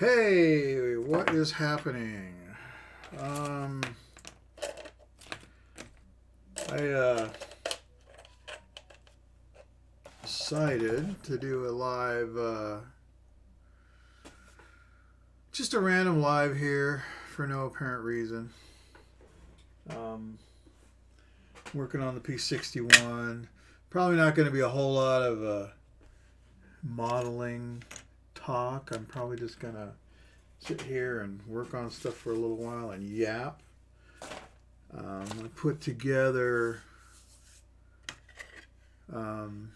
Hey, what is happening? I decided to do a live, just a random live here for no apparent reason. Working on the P-61. Probably not going to be a whole lot of modeling talk. I'm probably just going to sit here and work on stuff for a little while and yap. I put together kind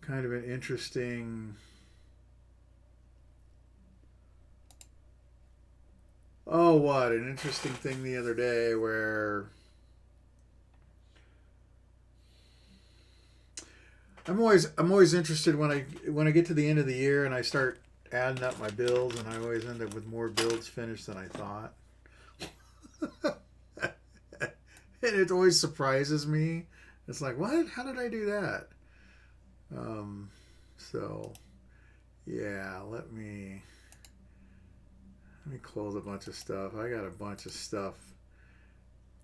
of an interesting an interesting thing the other day where I'm always interested when I get to the end of the year and I start adding up my builds, and I always end up with more builds finished than I thought. And it always surprises me. It's like, what? How did I do that? So yeah, let me close a bunch of stuff. I got a bunch of stuff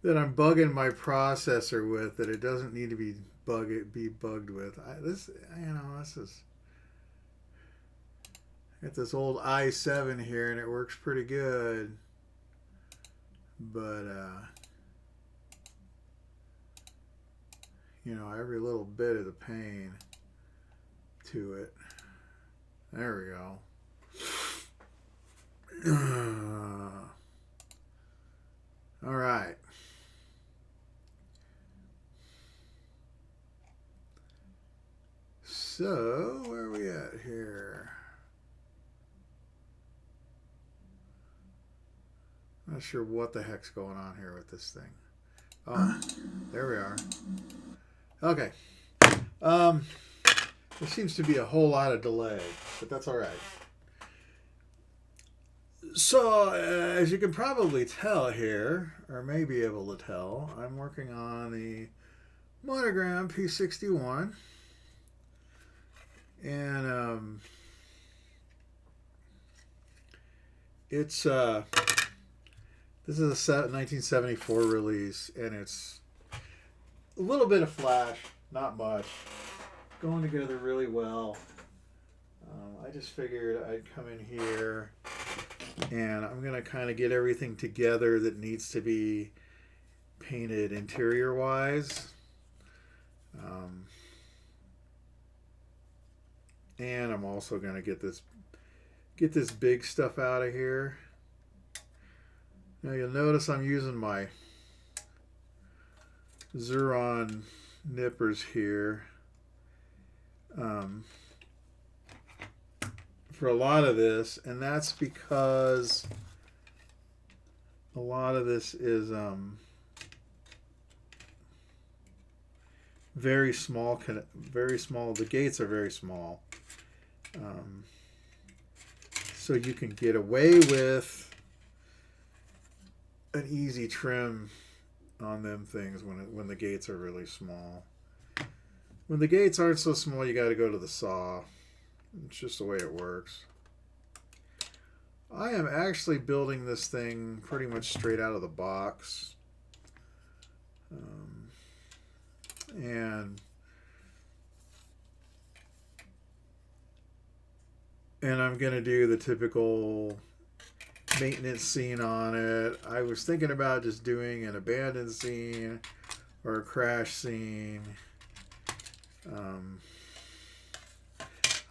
that I'm bugging my processor with that it doesn't need to be bugged with. This is, I got this old i7 here and it works pretty good, but every little bit of the pain to it. There we go. All right. So, where are we at here? Not sure what the heck's going on here with this thing. Oh, there we are. Okay. There seems to be a whole lot of delay, but that's all right. So, as you can probably tell here, or may be able to tell, I'm working on the Monogram P-61. And it's this is a 1974 release, and it's a little bit of flash, not much, going together really well. I just figured I'd come in here and I'm gonna kind of get everything together that needs to be painted interior wise. And I'm also going to get this big stuff out of here. Now you'll notice I'm using my Xuron nippers here for a lot of this, and that's because a lot of this is very small. The gates are very small. So you can get away with an easy trim on them things when the gates are really small. When the gates aren't so small, you got to go to the saw. It's just the way it works. I am actually building this thing pretty much straight out of the box. And I'm going to do the typical maintenance scene on it. I was thinking about just doing an abandoned scene or a crash scene.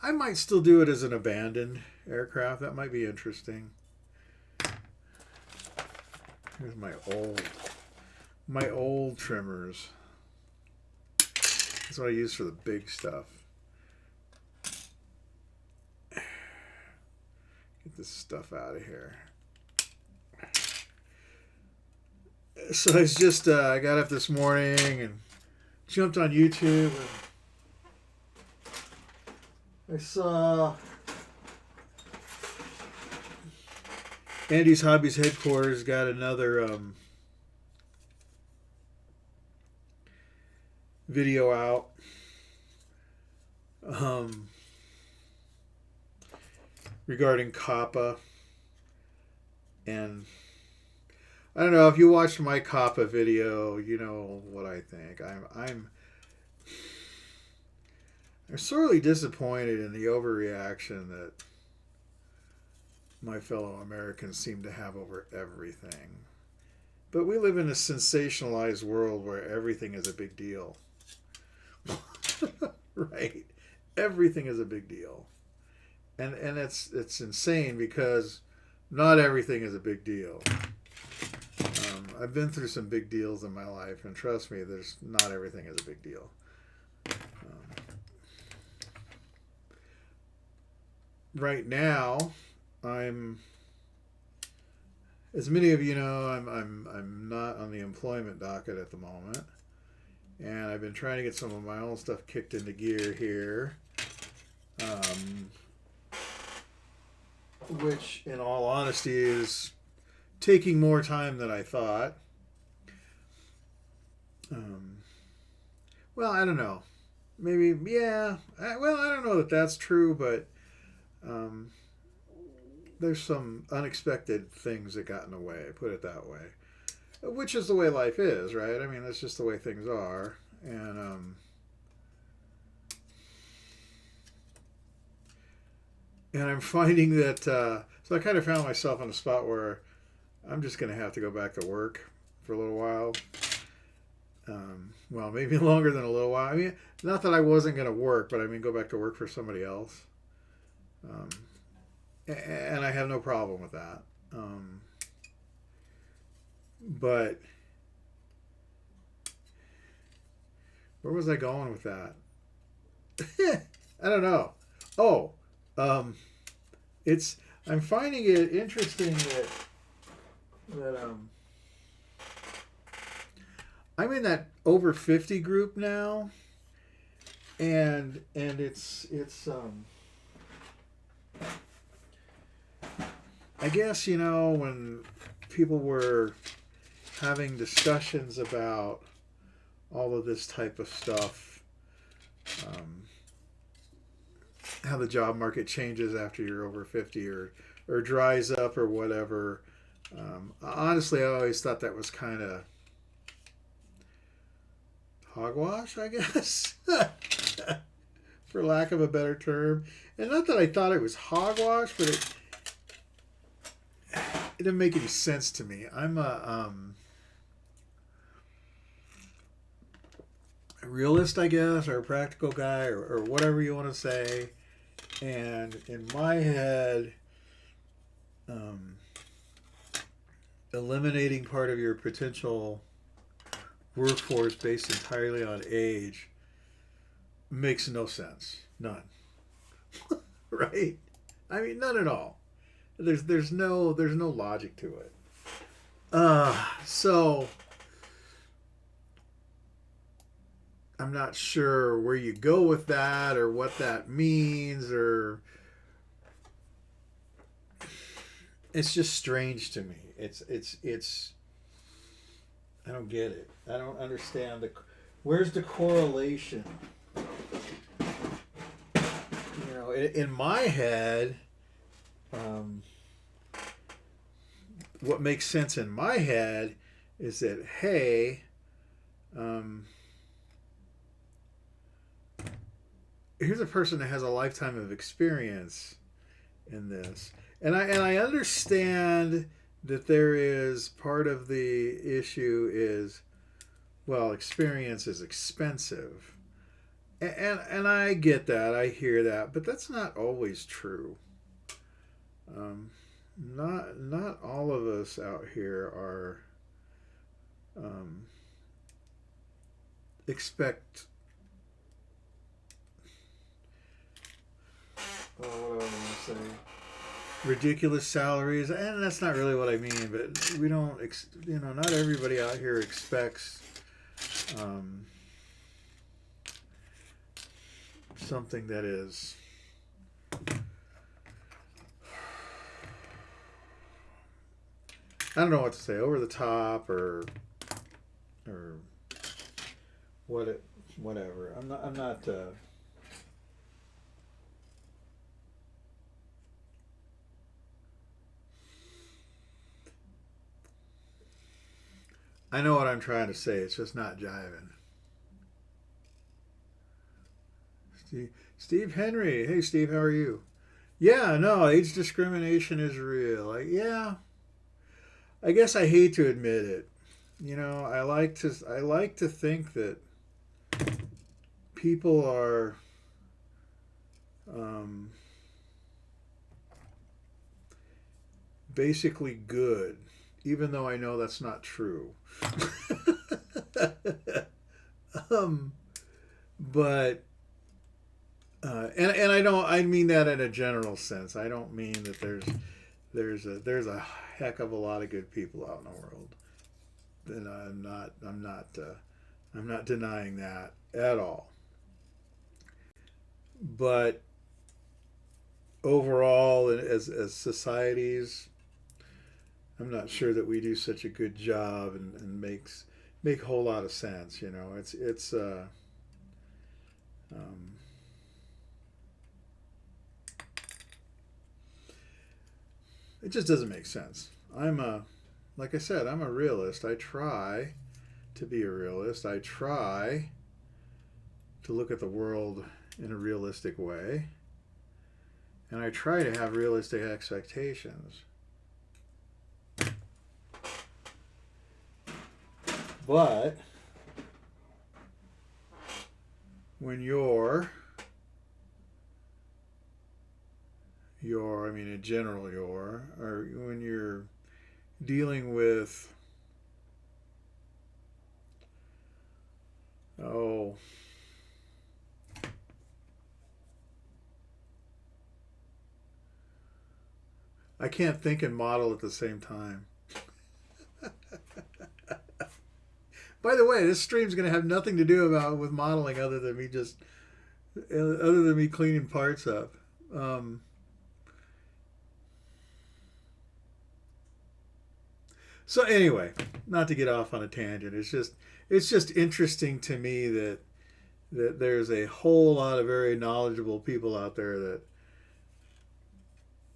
I might still do it as an abandoned aircraft. That might be interesting. Here's my old trimmers. That's what I use for the big stuff. Get this stuff out of here. So it's just, I got up this morning and jumped on YouTube and I saw Andy's Hobbies headquarters got another video out regarding COPPA. And I don't know if you watched my COPPA video, you know what I think. I'm sorely disappointed in the overreaction that my fellow Americans seem to have over everything. But we live in a sensationalized world where everything is a big deal. Right? Everything is a big deal. And it's insane because not everything is a big deal. I've been through some big deals in my life, and trust me, there's not everything is a big deal. Right now, as many of you know, I'm not on the employment docket at the moment, and I've been trying to get some of my own stuff kicked into gear here, which, in all honesty, is taking more time than I thought. Well, I don't know. Maybe, yeah. Well, I don't know that that's true, but there's some unexpected things that got in the way, put it that way. Which is the way life is, right? I mean, that's just the way things are. And I'm finding that, so I kind of found myself in a spot where I'm just going to have to go back to work for a little while. Well, maybe longer than a little while. I mean, not that I wasn't going to work, but I mean, go back to work for somebody else. And I have no problem with that. But where was I going with that? I don't know. Oh, I'm finding it interesting that I'm in that over 50 group now, and it's I guess, you know, when people were having discussions about all of this type of stuff, how the job market changes after you're over 50 or dries up or whatever. Honestly, I always thought that was kind of hogwash, I guess, for lack of a better term. And not that I thought it was hogwash, but it didn't make any sense to me. I'm a realist, I guess, or a practical guy, or whatever you want to say. And in my head, eliminating part of your potential workforce based entirely on age makes no sense. None. Right? I mean, none at all. There's no logic to it. So I'm not sure where you go with that or what that means, or it's just strange to me. It's I don't get it. I don't understand where's the correlation? You know, in my head, what makes sense in my head is that, hey, here's a person that has a lifetime of experience in this, and I understand that there is part of the issue is, well, experience is expensive, and I get that, I hear that, but that's not always true. Not all of us out here are expect. What do I want to say? Ridiculous salaries, and that's not really what I mean. But we don't, not everybody out here expects something that is. I don't know what to say, over the top or whatever. I'm not. I know what I'm trying to say. It's just not jiving. Steve Henry. Hey, Steve, how are you? Yeah, no, age discrimination is real. Yeah, I guess I hate to admit it. I like to think that people are um, basically good, even though I know that's not true. um, but and I mean that in a general sense. I don't mean that there's a heck of a lot of good people out in the world. And I'm not denying that at all. But overall, as societies, I'm not sure that we do such a good job and make a whole lot of sense. Um, it just doesn't make sense. Like I said, I'm a realist. I try to be a realist. I try to look at the world in a realistic way, and I try to have realistic expectations. But when I mean in general or when you're dealing with oh I can't think and model at the same time. By the way, this stream's going to have nothing to do with modeling other than me cleaning parts up. So anyway, not to get off on a tangent, it's just interesting to me that there's a whole lot of very knowledgeable people out there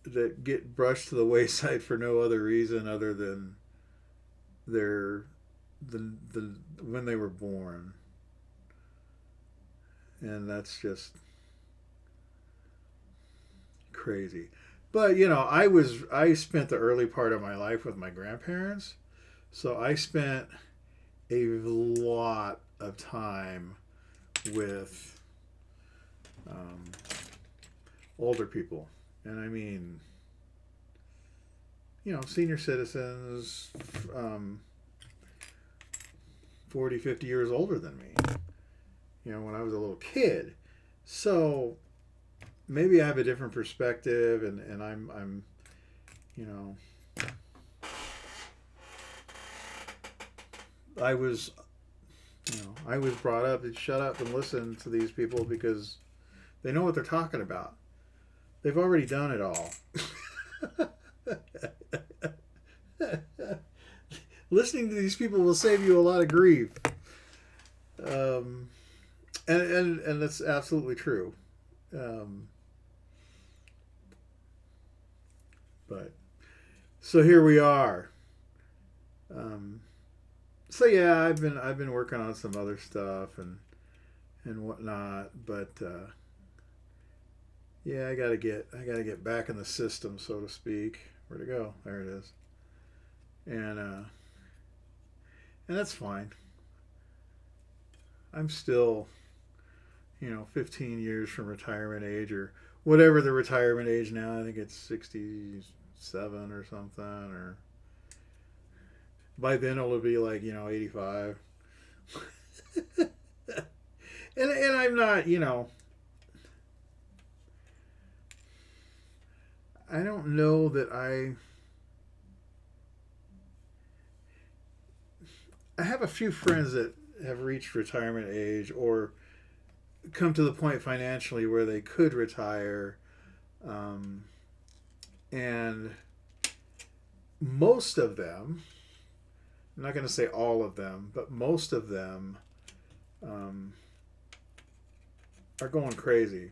that get brushed to the wayside for no other reason other than their the when they were born, and that's just crazy. But I spent the early part of my life with my grandparents, so I spent a lot of time with older people, and I mean, senior citizens, 40, 50 years older than me, when I was a little kid. So maybe I have a different perspective, and I'm I was I was brought up to shut up and listen to these people because they know what they're talking about. They've already done it all. Listening to these people will save you a lot of grief. And that's absolutely true. But so here we are. So yeah, I've been working on some other stuff and whatnot, but yeah, I gotta get back in the system, so to speak. Where'd it go? There it is. And that's fine. I'm still 15 years from retirement age or whatever the retirement age now. I think it's 67 or something, or by then it'll be like 85. and I'm not I don't know that I have a few friends that have reached retirement age or come to the point financially where they could retire, and most of them, I'm not going to say all of them, but most of them are going crazy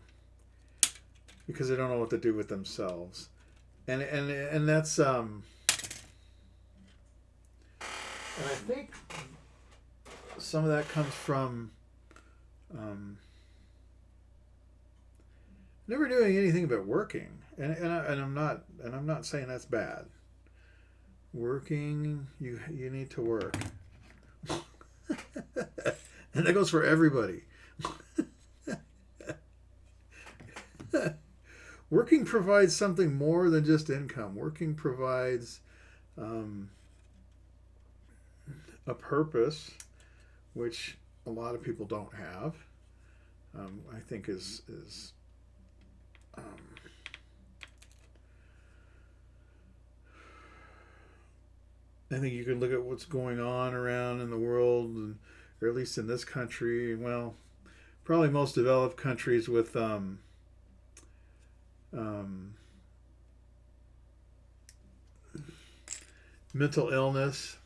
because they don't know what to do with themselves, and that's And I think some of that comes from never doing anything but working, and I'm not saying that's bad. Working, you need to work, and that goes for everybody. Working provides something more than just income. Working provides a purpose, which a lot of people don't have. I think is I think you can look at what's going on around in the world, and, or at least in this country. Well, probably most developed countries with mental illness.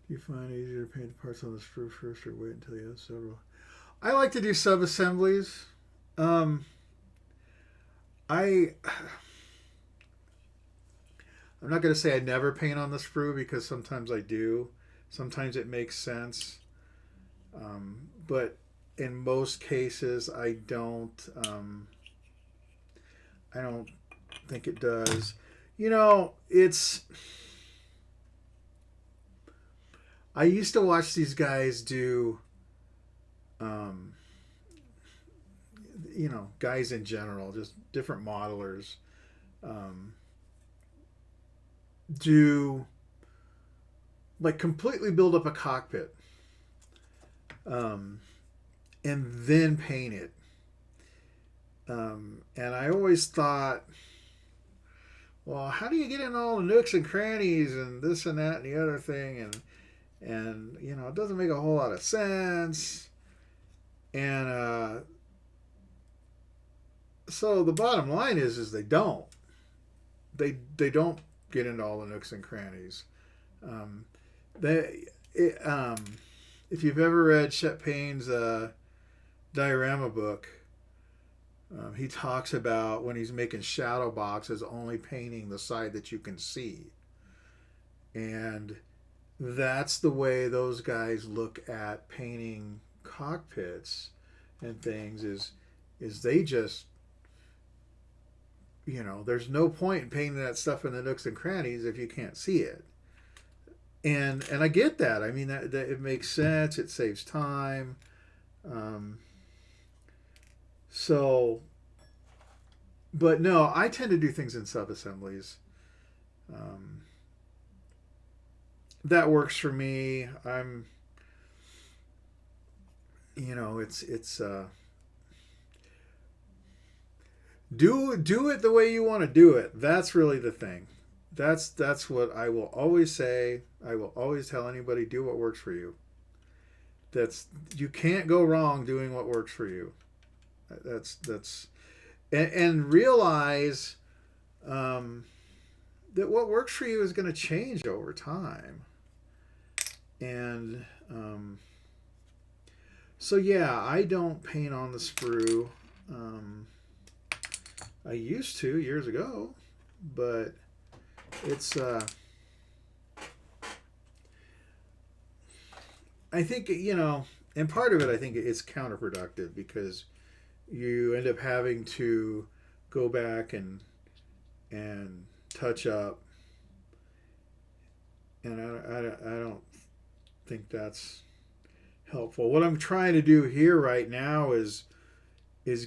Do you find it easier to paint the parts on the sprue first, or wait until you have several? I like to do sub-assemblies. I'm not going to say I never paint on the sprue, because sometimes I do. Sometimes it makes sense. But in most cases, I don't think it does. You know, I used to watch these guys do, guys in general, just different modelers, do like completely build up a cockpit, and then paint it. And I always thought, well, how do you get in all the nooks and crannies and this and that and the other thing, and it doesn't make a whole lot of sense. And so the bottom line is they don't get into all the nooks and crannies. If you've ever read Chet Payne's diorama book, he talks about when he's making shadow boxes, only painting the side that you can see. And that's the way those guys look at painting cockpits and things, is they just, there's no point in painting that stuff in the nooks and crannies if you can't see it. And I get that. I mean, that it makes sense. It saves time. But no, I tend to do things in sub-assemblies. That works for me. It's do it the way you want to do it. That's really the thing. That's what I will always say. I will always tell anybody, do what works for you. You can't go wrong doing what works for you. And realize that what works for you is going to change over time. And so yeah, I don't paint on the sprue. I used to years ago, but it's I think, and part of it, I think it's counterproductive, because you end up having to go back and touch up, and I don't think that's helpful. What I'm trying to do here right now is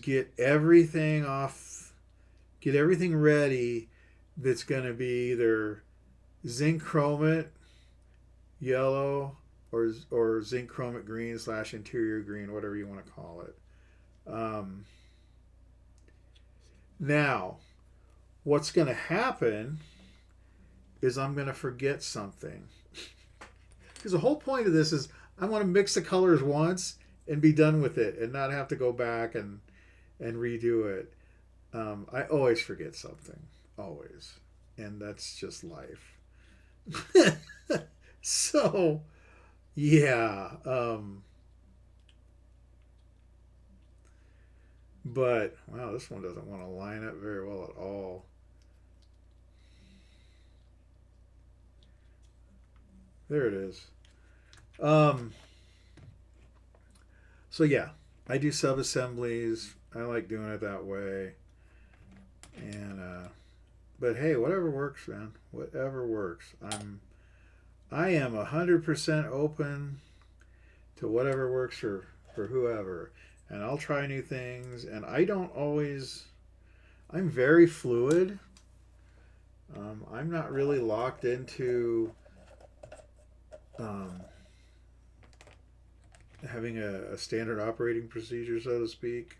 get everything ready that's going to be either zinc chromate yellow or zinc chromate green / interior green, whatever you want to call it. Now, what's going to happen is I'm going to forget something. Because the whole point of this is I want to mix the colors once and be done with it and not have to go back and redo it. I always forget something. Always. And that's just life. So, yeah. But, wow, this one doesn't want to line up very well at all. There it is. So yeah, I do sub-assemblies. I like doing it that way. And but hey, whatever works, man. Whatever works. I am 100% open to whatever works for whoever. And I'll try new things. And I don't always. I'm very fluid. I'm not really locked into having a standard operating procedure, so to speak.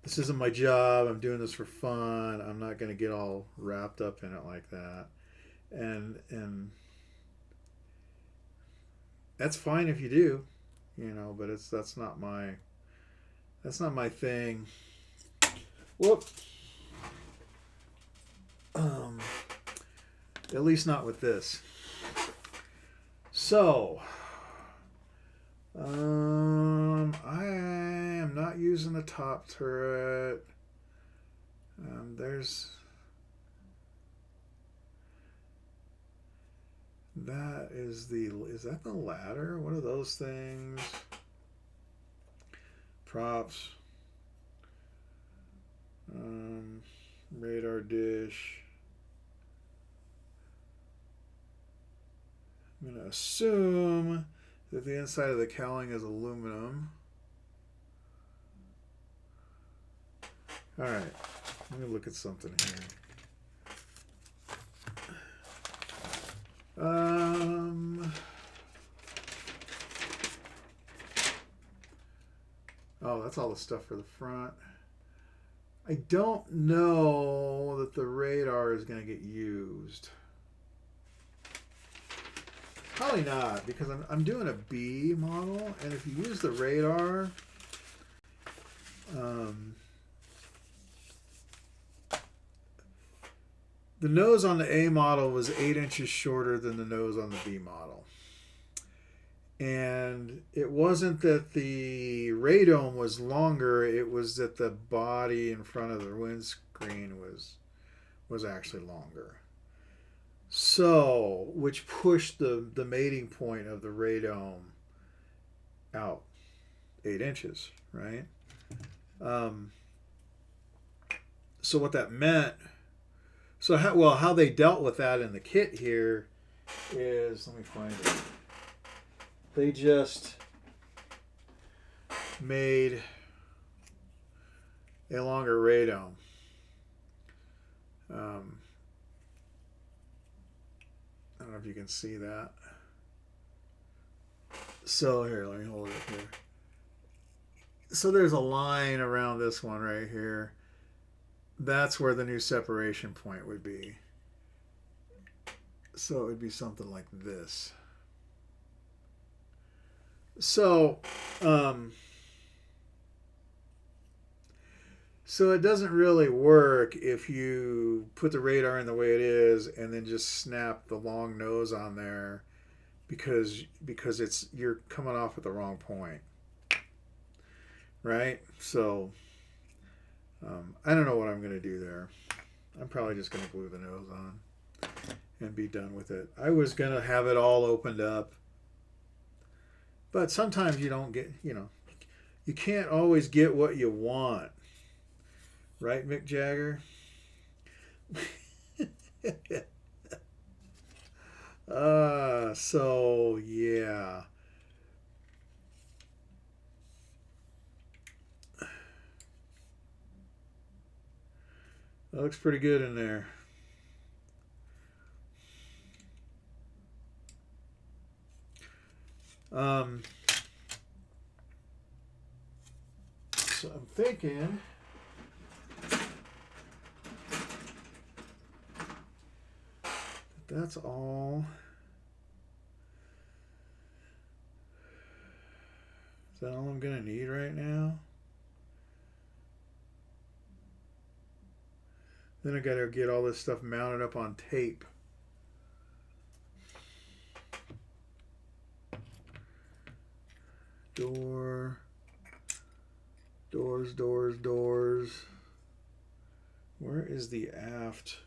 This isn't my job. I'm doing this for fun. I'm not going to get all wrapped up in it like that. And that's fine if you do, but that's not my thing. Whoop. At least not with this. So, I am not using the top turret. Is that the ladder? What are those things? Props. Radar dish. I'm going to assume that the inside of the cowling is aluminum. All right, let me look at something here. Oh, that's all the stuff for the front. I don't know that the radar is going to get used. Probably not, because I'm doing a B model, and if you use the radar, the nose on the A model was 8 inches shorter than the nose on the B model. And it wasn't that the radome was longer, it was that the body in front of the windscreen was actually longer. So, which pushed the mating point of the radome out 8 inches, right? So what that meant, how they dealt with that in the kit here is, let me find it. They just made a longer radome. I don't know if you can see that. So here, let me hold it up here. So there's a line around this one right here. That's where the new separation point would be. So it would be something like this. So, so it doesn't really work if you put the radar in the way it is and then just snap the long nose on there, because you're coming off at the wrong point, right? So I don't know what I'm going to do there. I'm probably just going to glue the nose on and be done with it. I was going to have it all opened up, but sometimes you don't get, you can't always get what you want. Right, Mick Jagger? So, yeah. That looks pretty good in there. So I'm thinking that's all. Is that all I'm going to need right now? Then I got to get all this stuff mounted up on tape. Doors. Where is the aft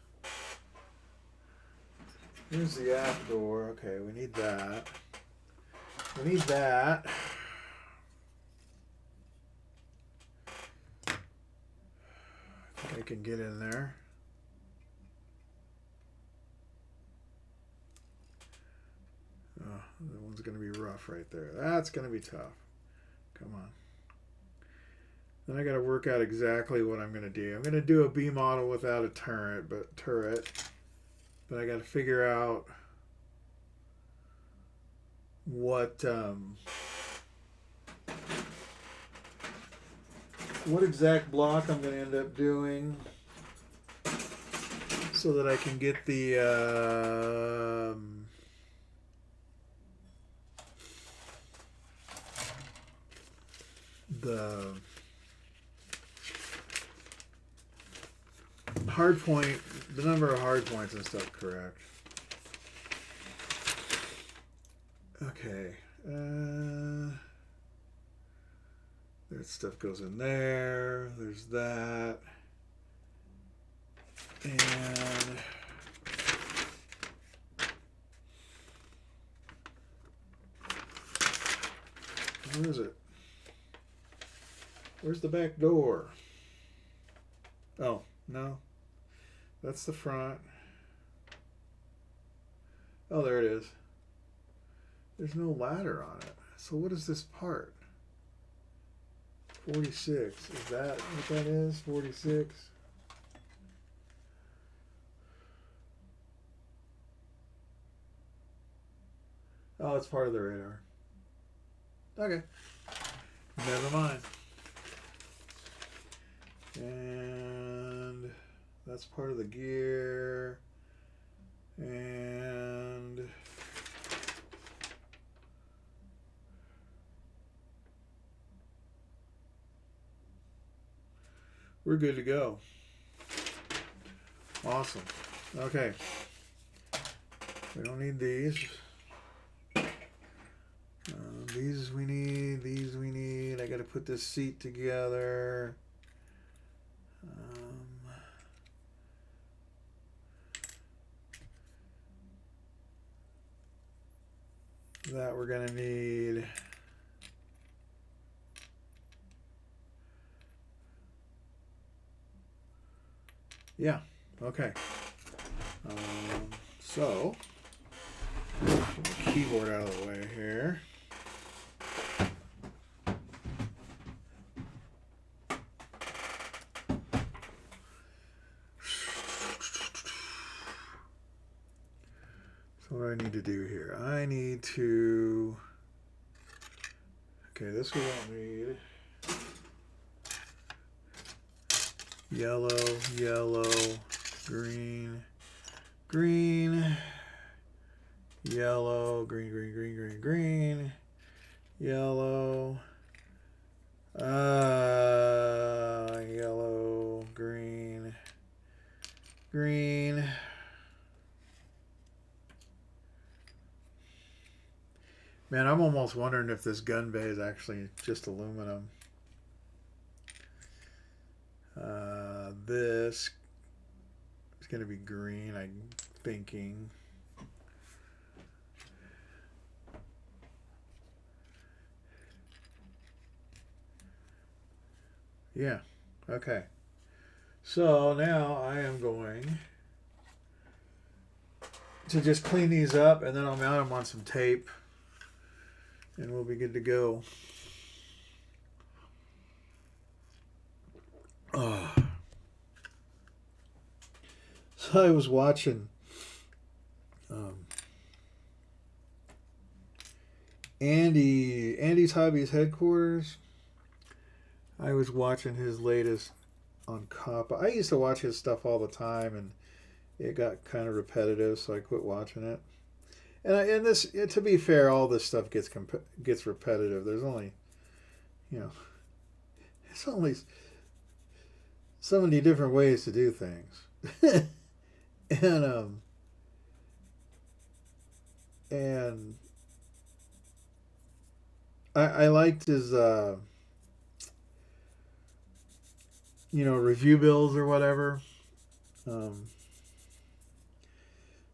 Here's the aft door. Okay, we need that. We need that. I think I can get in there. Oh, that one's going to be rough right there. That's going to be tough. Come on. Then I got to work out exactly what I'm going to do. I'm going to do a B model without a turret, but I got to figure out what exact block I'm going to end up doing so that I can get the hard point, the number of hard points and stuff correct. Okay. That stuff goes in there. There's that. And where is it? Where's the back door? Oh, no. That's the front. Oh, there it is. There's no ladder on it. So what is this part? 46. Is that what that is? 46? Oh, it's part of the radar. Okay. Never mind. And that's part of the gear. And we're good to go. Awesome. Okay. We don't need these. These we need. These we need. I got to put this seat together. That we're going to need. Yeah, okay. So, get the keyboard out of the way here. So what do I need to do here? I need to... Okay, this we don't need. Yellow, yellow, green, green, yellow, green, green, green, green, green, yellow, yellow, green, green. Man, I'm almost wondering if this gun bay is actually just aluminum. This is going to be green, I'm thinking. Yeah, okay. So now I am going to just clean these up, and then I'll mount them on some tape, and we'll be good to go. Oh. So I was watching Andy's Hobbies headquarters. I was watching his latest on COPPA. I used to watch his stuff all the time, and it got kind of repetitive, so I quit watching it. And this, to be fair, all this stuff gets repetitive. There's only, it's only so many different ways to do things. And I liked his review bills or whatever.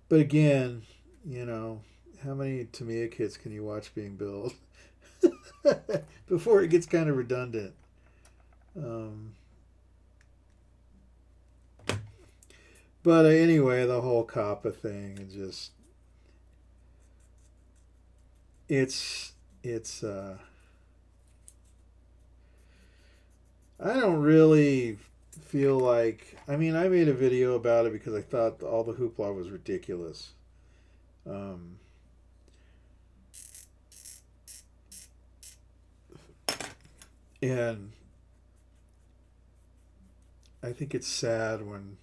But But again, you know, how many Tamiya kits can you watch being built before it gets kind of redundant? But anyway, the whole Kappa thing is just it's I don't really feel like, I mean, I made a video about it because I thought all the hoopla was ridiculous. Um, and I think it's sad when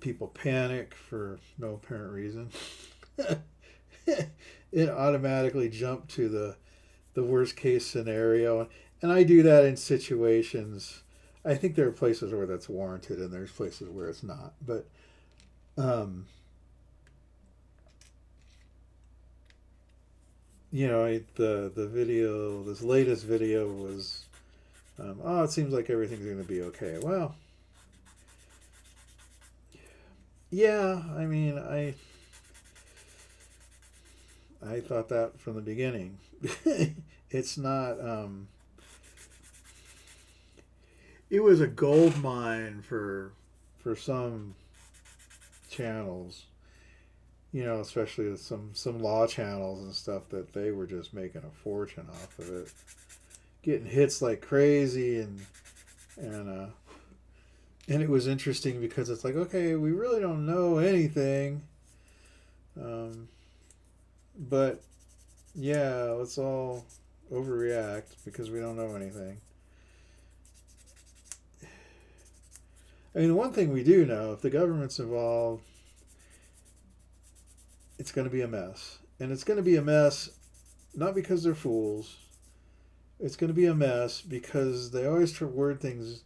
people panic for no apparent reason. It automatically jumped to the worst case scenario. And I do that in situations. I think there are places where that's warranted and there's places where it's not. But you know, the video, this latest video was, oh, it seems like everything's going to be okay. Well, yeah, I mean, I thought that from the beginning. It's not. It was a gold mine for some channels, you know, especially with some law channels and stuff, that they were just making a fortune off of it, getting hits like crazy, and it was interesting because it's like, okay, we really don't know anything, but yeah, let's all overreact because we don't know anything. I mean, the one thing we do know, if the government's involved, it's going to be a mess. And it's going to be a mess not because they're fools. It's going to be a mess because they always word things,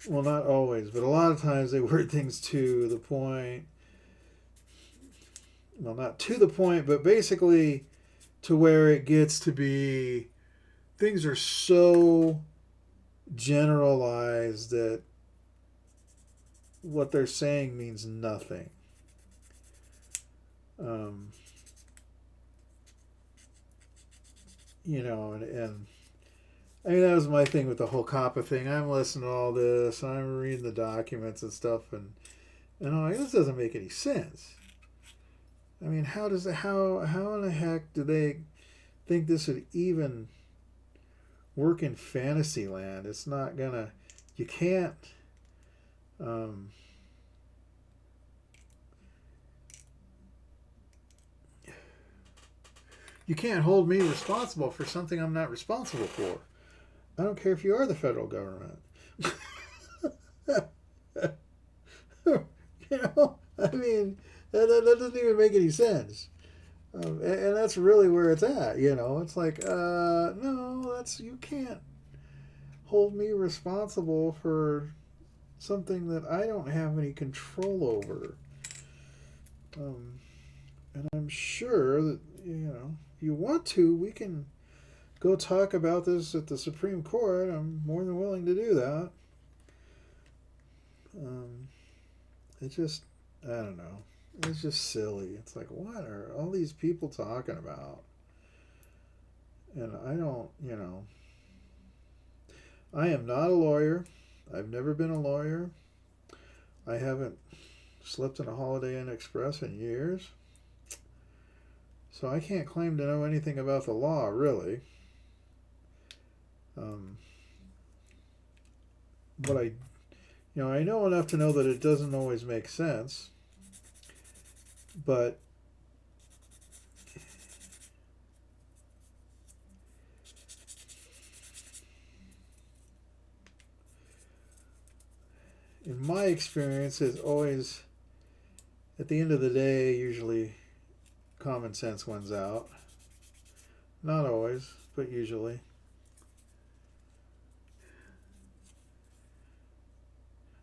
well, not always, but a lot of times they word things to the point, well, not to the point, but basically to where it gets to be, things are so generalized that what they're saying means nothing. You know, and I mean, that was my thing with the whole COPPA thing. I'm listening to all this, and I'm reading the documents and stuff, and I'm like, this doesn't make any sense. I mean, how in the heck do they think this would even work in fantasy land? It's not gonna, you can't, you can't hold me responsible for something I'm not responsible for. I don't care if you are the federal government. You know, I mean, that doesn't even make any sense. And that's really where it's at. You know, it's like, no, you can't hold me responsible for something that I don't have any control over. And I'm sure that, you know, if you want to, we can go talk about this at the Supreme Court. I'm more than willing to do that. It just, I don't know. It's just silly. It's like, what are all these people talking about? And I don't, you know, I am not a lawyer. I've never been a lawyer. I haven't slept in a Holiday Inn Express in years. So I can't claim to know anything about the law, really. But I know enough to know that it doesn't always make sense. But in my experience, it's always, at the end of the day, usually common sense wins out. Not always, but usually.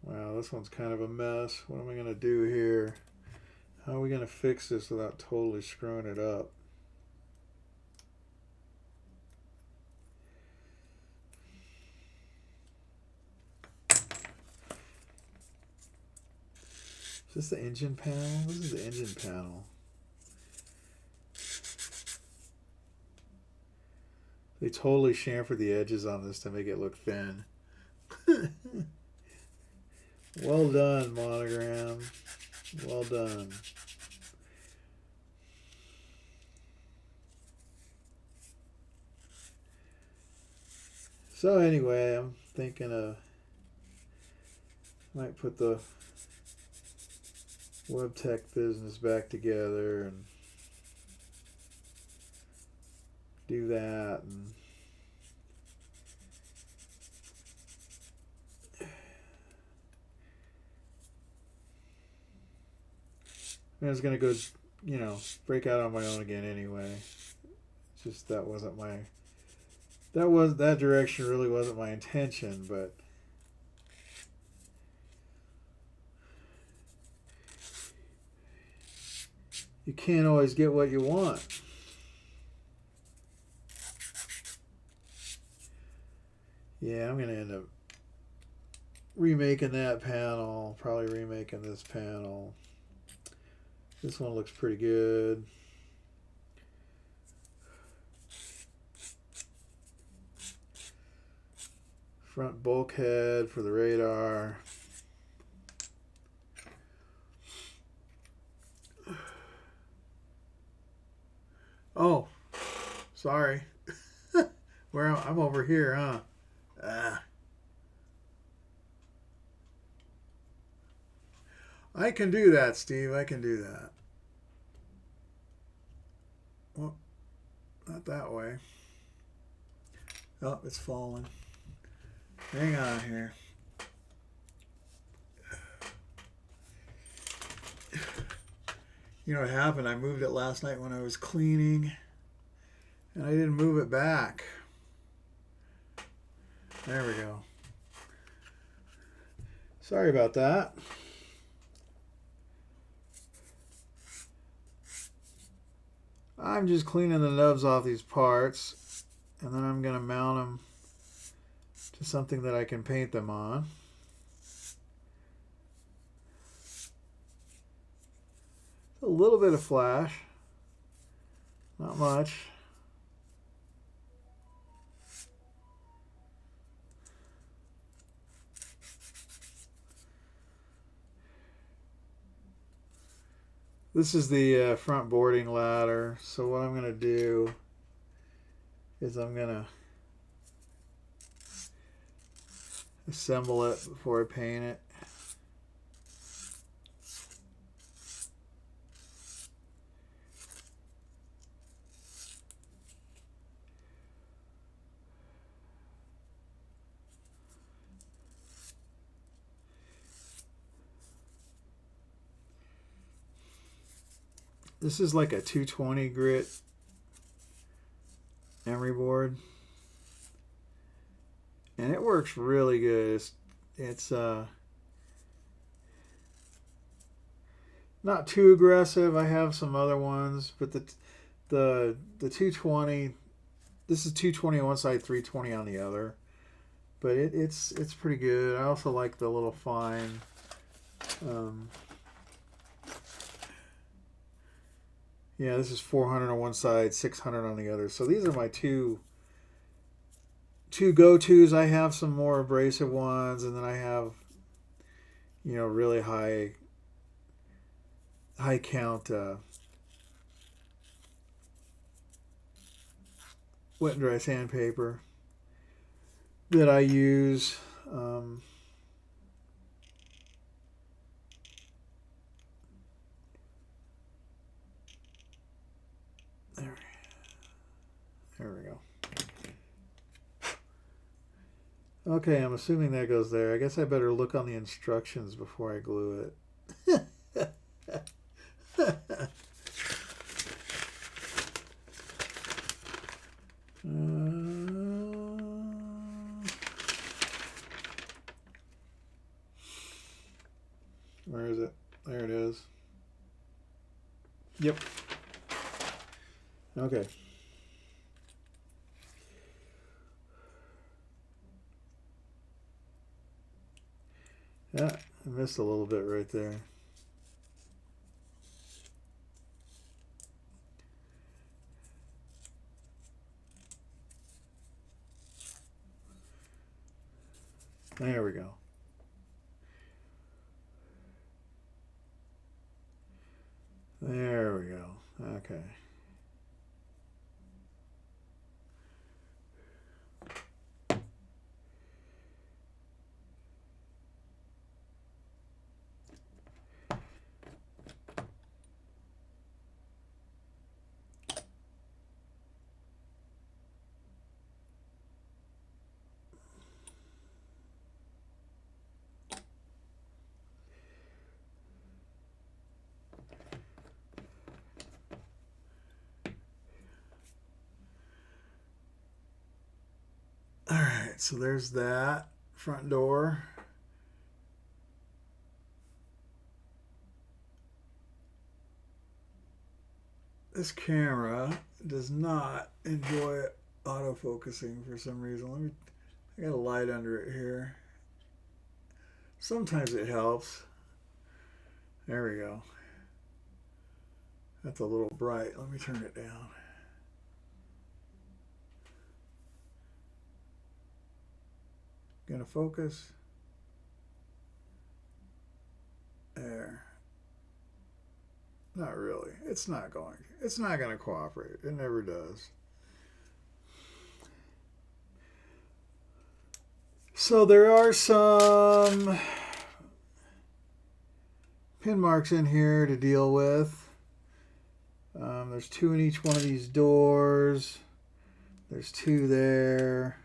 Wow, this one's kind of a mess. What am I going to do here? How are we going to fix this without totally screwing it up? Is this the engine panel? This is the engine panel. They totally chamfered the edges on this to make it look thin. Well done, Monogram. Well done. So anyway, I'm thinking of might put the WebTech business back together and do that, and I was gonna go, you know, break out on my own again anyway. It's just that wasn't my that direction really wasn't my intention, but you can't always get what you want. Yeah, I'm gonna end up remaking that panel, probably remaking this panel. This one looks pretty good. Front bulkhead for the radar. Oh, sorry. I'm over here, huh? I can do that, Steve. I can do that. Well, not that way. Oh, it's falling. Hang on here. You know what happened? I moved it last night when I was cleaning, and I didn't move it back. There we go. Sorry about that. I'm just cleaning the nubs off these parts, and then I'm going to mount them to something that I can paint them on. A little bit of flash, not much. This is the front boarding ladder. So what I'm going to do is I'm going to assemble it before I paint it. This is like a 220 grit emery board, and it works really good. It's not too aggressive. I have some other ones, but the 220, this is 220 on one side, 320 on the other, but it's pretty good. I also like the little fine. Yeah, this is 400 on one side, 600 on the other. So these are my two go-tos. I have some more abrasive ones, and then I have, you know, really high count wet and dry sandpaper that I use. There we go. Okay, I'm assuming that goes there. I guess I better look on the instructions before I glue it. Where is it? There it is. Yep. Okay. Yeah, I missed a little bit right there. There we go. There we go. Okay. All right, so there's that front door. This camera does not enjoy autofocusing for some reason. I got a light under it here. Sometimes it helps. There we go. That's a little bright. Let me turn it down. Gonna focus. There. Not really. It's not going. It's not going to cooperate. It never does. So there are some pin marks in here to deal with. There's 2 in each one of these doors. There's 2 there.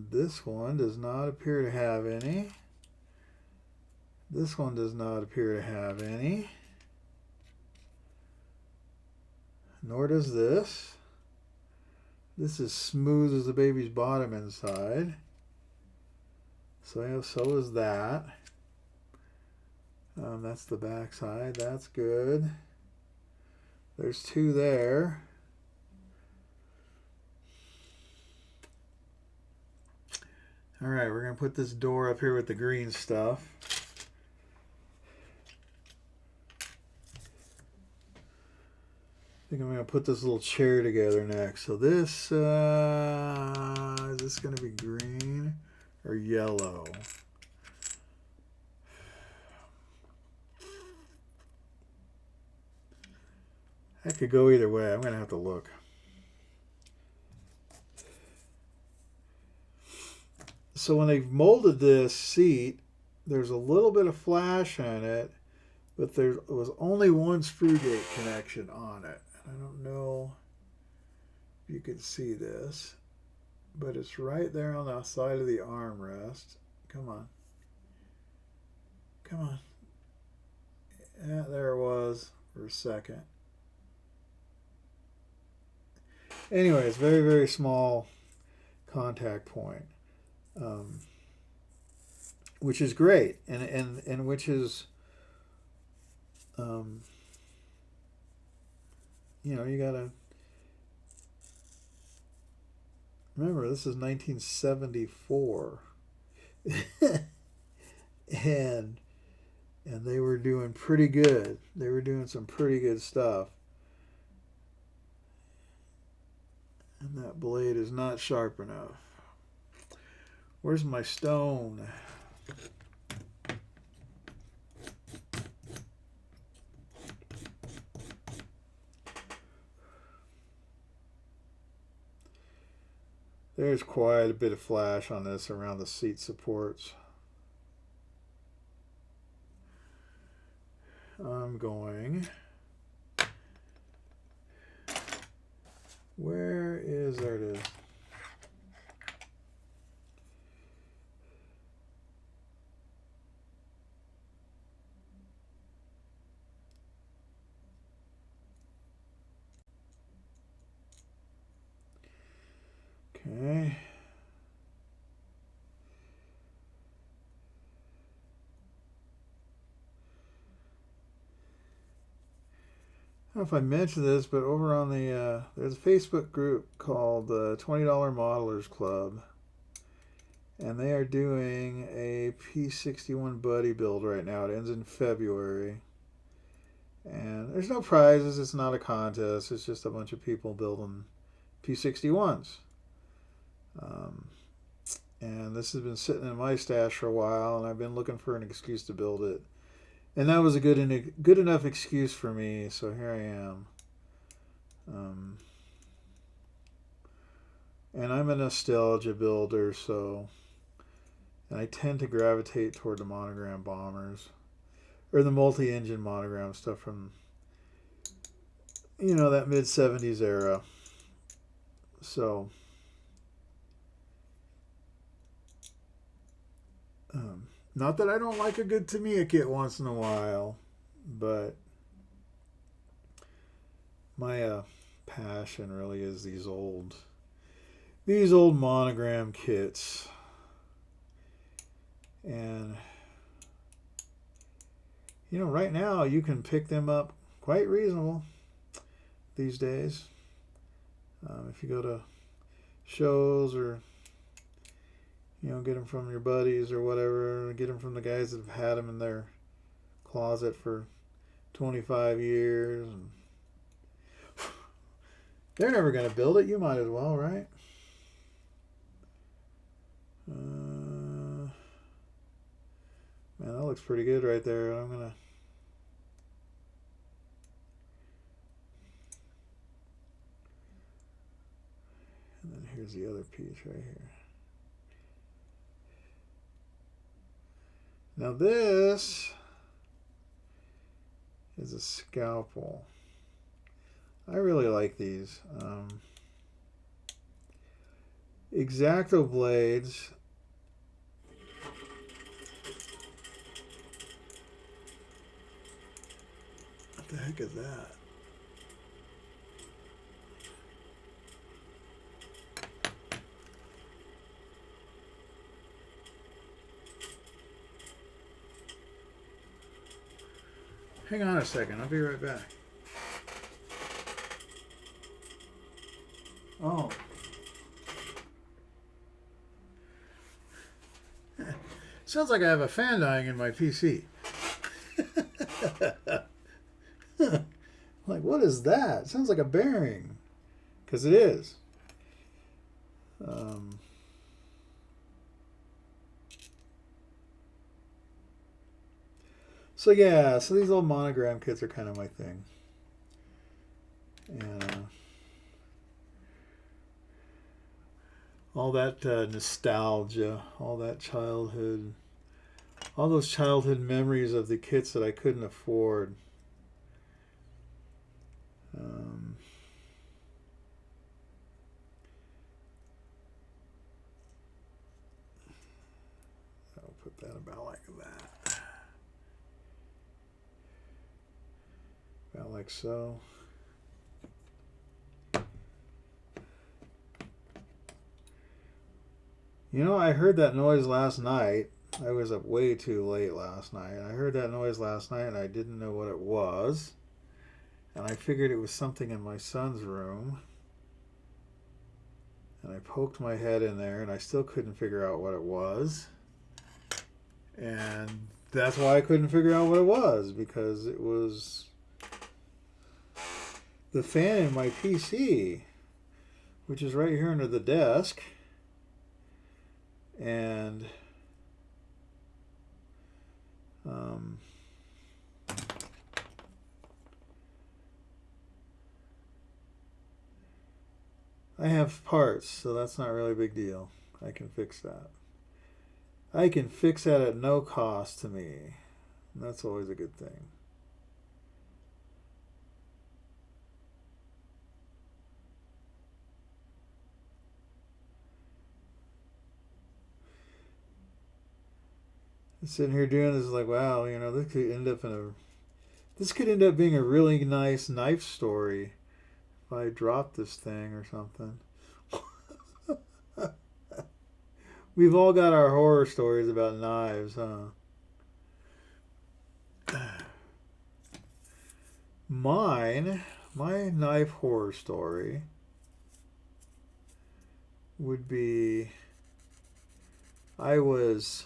This one does not appear to have any. This one does not appear to have any. Nor does this. This is smooth as the baby's bottom inside. So is that. That's the back side. That's good. There's 2 there. All right, we're going to put this door up here with the green stuff. I think I'm going to put this little chair together next. So this, is this going to be green or yellow? That could go either way. I'm going to have to look. So when they've molded this seat, there's a little bit of flash on it, but there was only one screw gate connection on it. I don't know if you can see this, but it's right there on the side of the armrest. Come on. Come on. Yeah, there it was for a second. Anyway, it's very, very small contact point, which is great, and which is, you know, you gotta remember this is 1974, and they were doing pretty good. They were doing some pretty good stuff. And that blade is not sharp enough. Where's my stone? There's quite a bit of flash on this around the seat supports. I'm going... Where is, there it is. Okay. I don't know if I mentioned this, but over on the, there's a Facebook group called the $20 Modelers Club. And they are doing a P-61 buddy build right now. It ends in February. And there's no prizes. It's not a contest. It's just a bunch of people building P-61s. And this has been sitting in my stash for a while, and I've been looking for an excuse to build it. And that was a good enough excuse for me, so here I am. And I'm a nostalgia builder, so... And I tend to gravitate toward the monogram bombers. Or the multi-engine monogram stuff from, you know, that mid-70s era. So... not that I don't like a good Tamiya kit once in a while, but my passion really is these old monogram kits. And you know, right now you can pick them up quite reasonable these days. If you go to shows, or you know, get them from your buddies or whatever, get them from the guys that have had them in their closet for 25 years. And they're never going to build it. You might as well, right? Man, that looks pretty good right there. I'm going to... And then here's the other piece right here. Now this is a scalpel. I really like these. X-Acto blades. What the heck is that? Hang on a second, I'll be right back. Oh. Sounds like I have a fan dying in my PC. Like, what is that? It sounds like a bearing. Because it is. So yeah, so these old monogram kits are kind of my thing. And all that nostalgia, all that childhood, all those childhood memories of the kits that I couldn't afford. I'll put that about like that. About like so. You know, I heard that noise last night. I was up way too late last night. I heard that noise last night and I didn't know what it was. And I figured it was something in my son's room. And I poked my head in there and I still couldn't figure out what it was. And that's why I couldn't figure out what it was, because it was the fan in my PC, which is right here under the desk. And I have parts, so that's not really a big deal. I can fix that. I can fix that at no cost to me. And that's always a good thing. Sitting here doing this is like, wow, you know, this could end up being a really nice knife story if I drop this thing or something. We've all got our horror stories about knives, huh? My knife horror story would be, I don't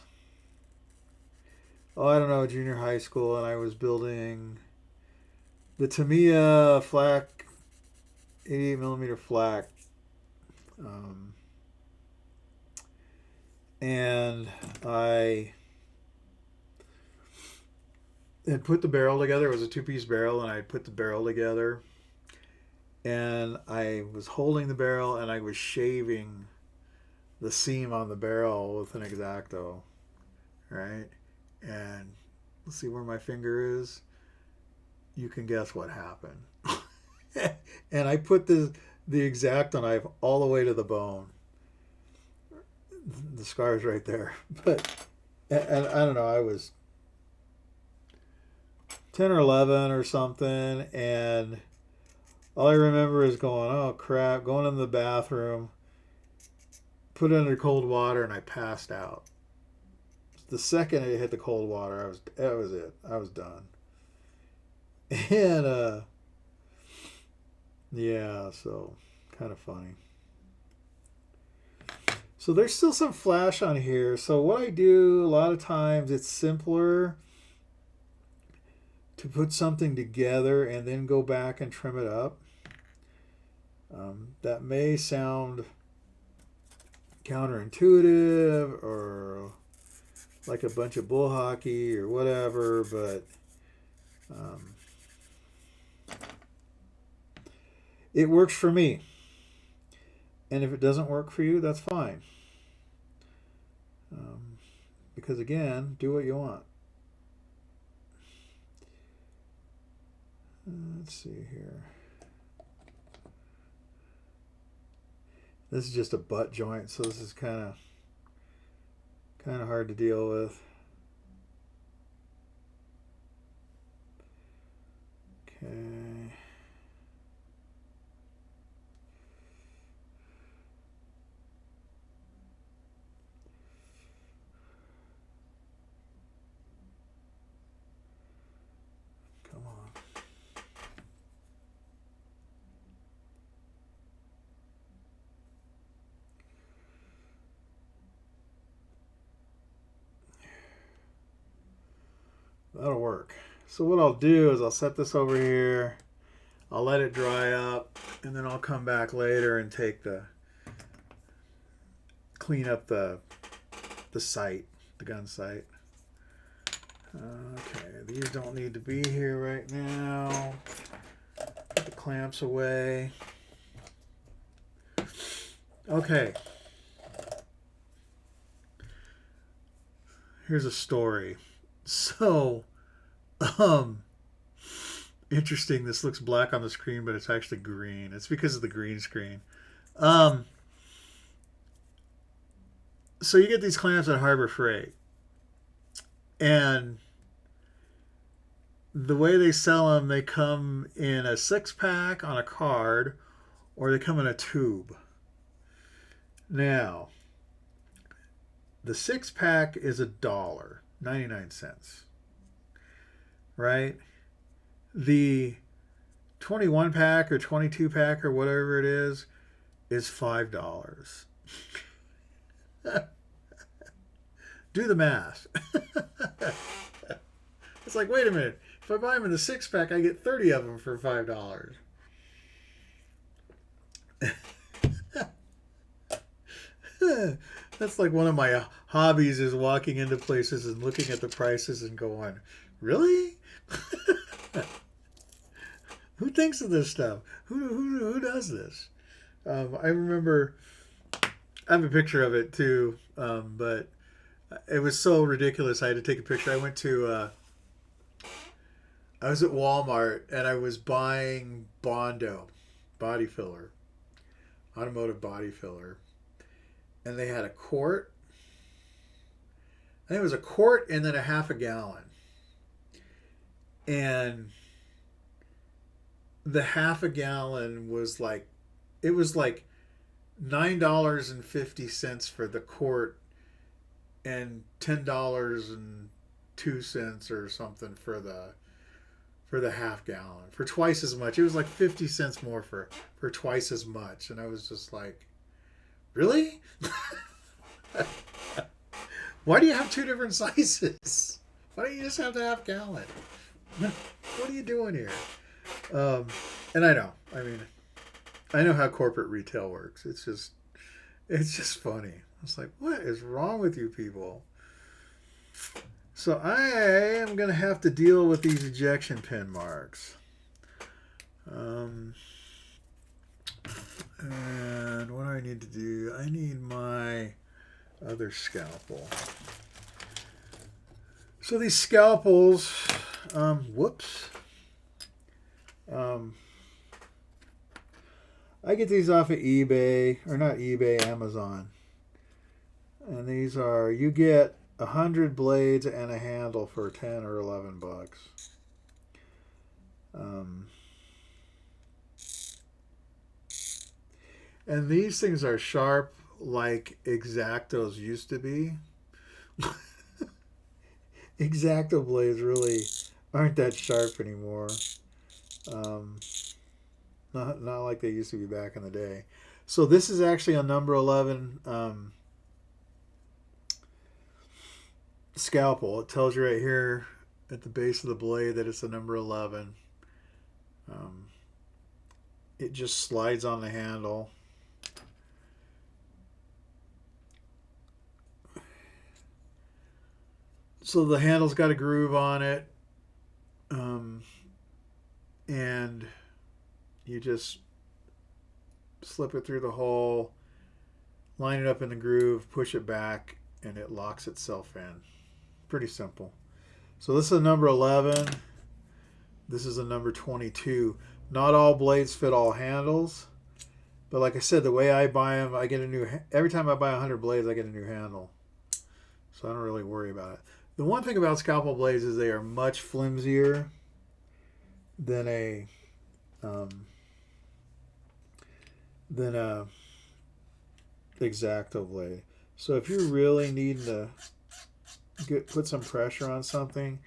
know, junior high school, and I was building the Tamiya flak, 88mm flak and I had put the barrel together. It was a 2-piece barrel, and I put the barrel together, and I was holding the barrel, and I was shaving the seam on the barrel with an X-Acto, right? And let's see where my finger is. You can guess what happened. And I put the X-Acto knife all the way to the bone. The scar's right there. But, and I don't know, I was 10 or 11 or something, and all I remember is going, oh crap, going in the bathroom, put it under cold water, and I passed out. The second it hit the cold water, that was it. I was done. And yeah, so kind of funny. So there's still some flash on here. So what I do a lot of times, it's simpler to put something together and then go back and trim it up. That may sound counterintuitive or like a bunch of bull hockey or whatever, but it works for me. And if it doesn't work for you, that's fine. Because again, do what you want. Let's see here. This is just a butt joint, so this is kind of hard to deal with. Okay. Come on. That'll work. So what I'll do is I'll set this over here. I'll let it dry up, and then I'll come back later and clean up the sight, the gun sight. Okay, these don't need to be here right now. Put the clamps away. Okay. Here's a story. So, interesting. This looks black on the screen, but it's actually green. It's because of the green screen. So you get these clamps at Harbor Freight, and the way they sell them, they come in a 6-pack on a card, or they come in a tube. Now, the 6-pack is $1.99, right? The 21-pack or 22-pack or whatever it is $5. Do the math. It's like, wait a minute. If I buy them in the 6-pack, I get 30 of them for $5. That's like one of my hobbies, is walking into places and looking at the prices and going, really? Who thinks of this stuff? Who does this? I remember, I have a picture of it too, but it was so ridiculous I had to take a picture. I was at Walmart and I was buying Bondo body filler, automotive body filler, and they had a quart. I think it was a quart and then a half a gallon. And the half a gallon was like, it was like $9.50 for the quart and $10.02 or something for the half gallon, for twice as much. It was like 50 cents more for twice as much. And I was just like, really? Why do you have two different sizes? Why don't you just have the half gallon? What are you doing here? And I know how corporate retail works. It's just funny. It's like, what is wrong with you people? So I am going to have to deal with these ejection pin marks. And what do I need to do? I need my other scalpel. So these scalpels, whoops. I get these off of eBay, or not eBay, Amazon. And these are, you get 100 blades and a handle for 10 or 11 bucks. And these things are sharp like X-Actos used to be. X-Acto blades really aren't that sharp anymore. Not like they used to be back in the day. So this is actually a number 11 scalpel. It tells you right here at the base of the blade that it's a number 11. It just slides on the handle. So the handle's got a groove on it. And you just slip it through the hole, line it up in the groove, push it back, and it locks itself in. Pretty simple. So this is a number 11. This is a number 22. Not all blades fit all handles. But like I said, the way I buy them, I get a new... Every time I buy 100 blades, I get a new handle. So I don't really worry about it. The one thing about scalpel blades is they are much flimsier than a X-Acto blade. So if you're really needing to put some pressure on something,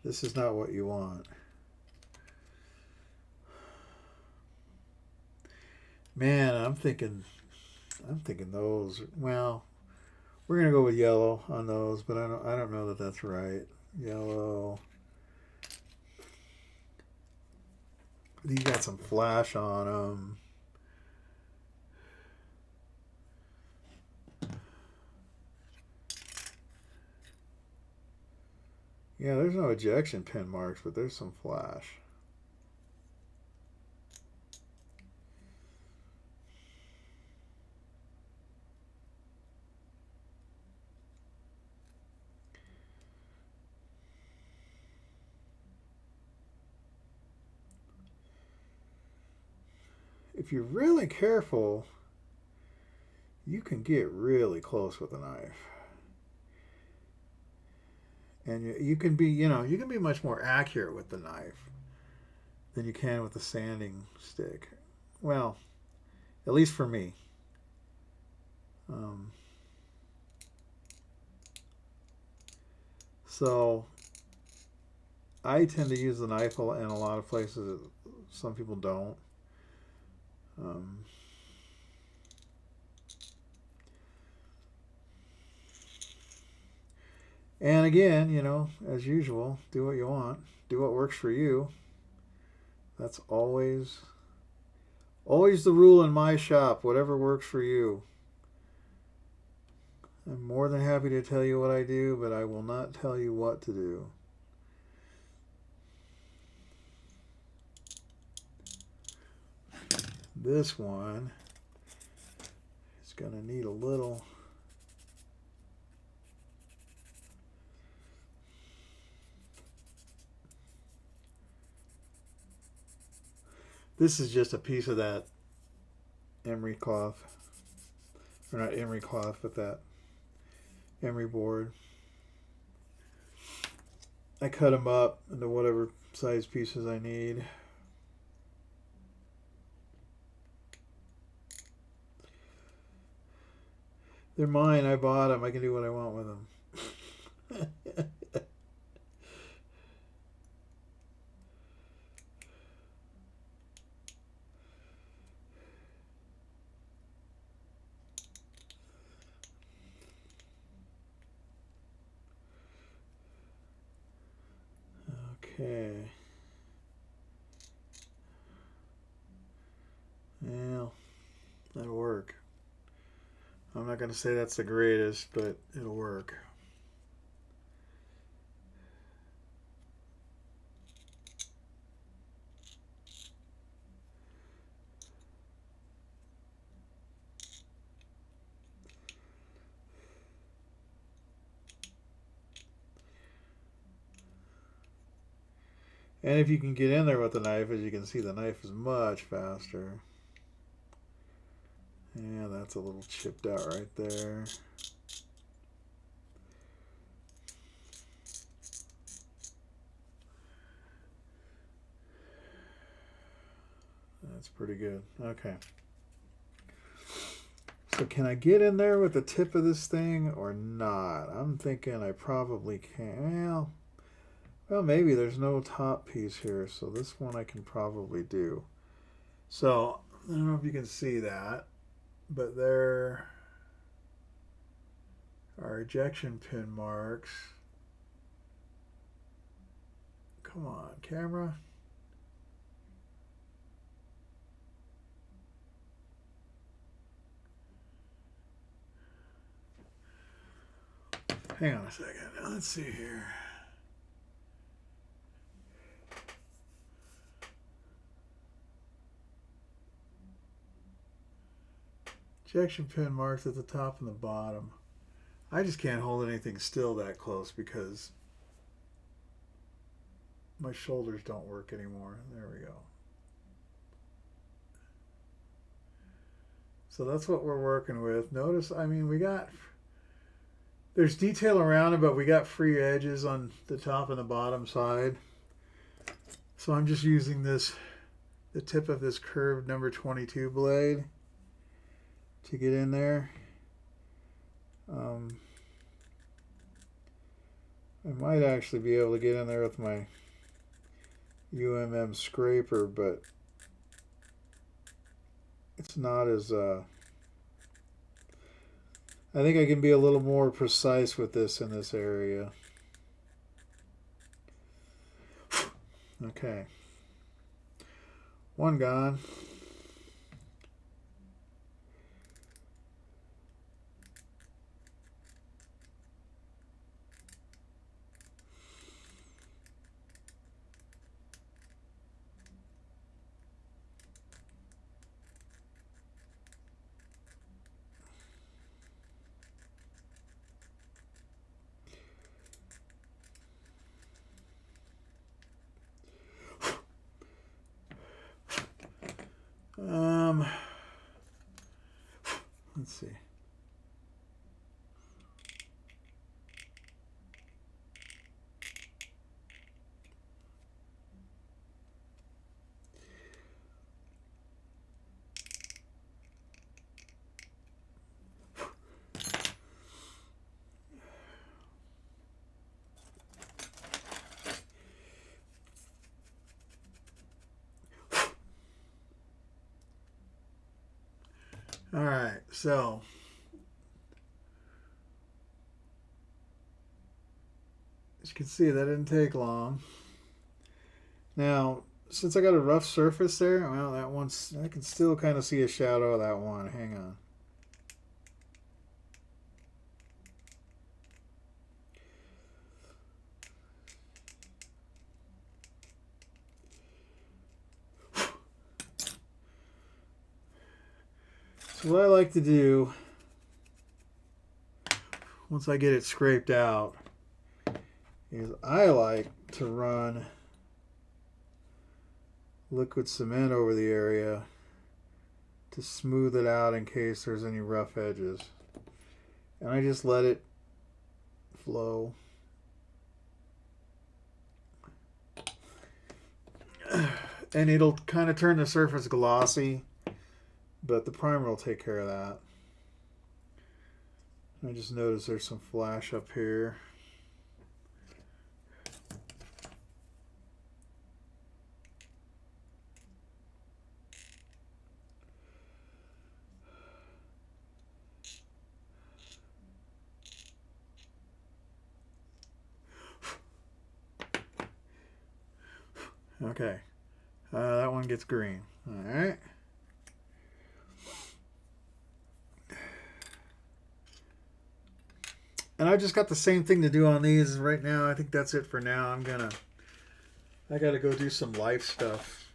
this is not what you want. Man, I'm thinking those. Well, we're gonna go with yellow on those, but I don't know that that's right. Yellow. These got some flash on them. Yeah, there's no ejection pin marks, but there's some flash. If you're really careful, you can get really close with a knife. And you can be, you can be much more accurate with the knife than you can with the sanding stick. Well, at least for me. So I tend to use the knife in a lot of places. Some people don't. And again, as usual, do what you want. Do what works for you. That's always the rule in my shop. Whatever works for you. I'm more than happy to tell you what I do, but I will not tell you what to do. This one is going to need a little... This is just a piece of that emery cloth. Or not emery cloth, but that emery board. I cut them up into whatever size pieces I need. They're mine. I bought them. I can do what I want with them. Okay. Well, that'll work. I'm not going to say that's the greatest, but it'll work. And if you can get in there with the knife, as you can see, the knife is much faster. Yeah, that's a little chipped out right there. That's pretty good. Okay. So can I get in there with the tip of this thing or not? I'm thinking I probably can. Well, maybe there's no top piece here, so this one I can probably do. So I don't know if you can see that, but there are ejection pin marks. Come on, camera. Hang on a second. Let's see here. Ejection pin marks at the top and the bottom. I just can't hold anything still that close because my shoulders don't work anymore. There we go. So that's what we're working with. Notice, I mean, there's detail around it, but we got free edges on the top and the bottom side. So I'm just using the tip of this curved number 22 blade to get in there. I might actually be able to get in there with my UMM scraper, but it's not as I think I can be a little more precise with this in this area. Okay. One gone. Let's see. All right, so as you can see, that didn't take long. Now, since I got a rough surface there, well, I can still kind of see a shadow of that one. Hang on. So what I like to do, once I get it scraped out, is I like to run liquid cement over the area to smooth it out in case there's any rough edges. And I just let it flow. And it'll kind of turn the surface glossy, but the primer will take care of that. I just noticed there's some flash up here. Okay, that one gets green. All right. And I just got the same thing to do on these right now. I think that's it for now. I got to go do some life stuff.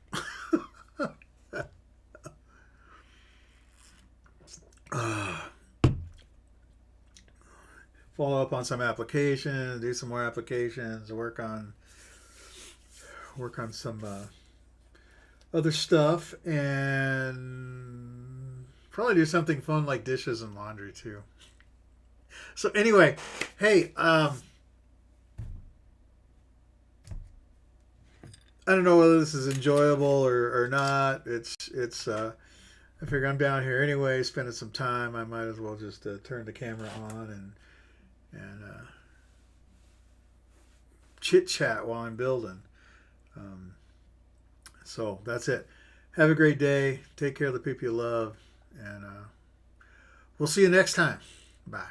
Follow up on some applications, do some more applications, work on some other stuff, and probably do something fun like dishes and laundry too. So anyway, hey, I don't know whether this is enjoyable or not. I figure I'm down here anyway, spending some time. I might as well just turn the camera on and chit chat while I'm building. So that's it. Have a great day. Take care of the people you love, and we'll see you next time. Bye.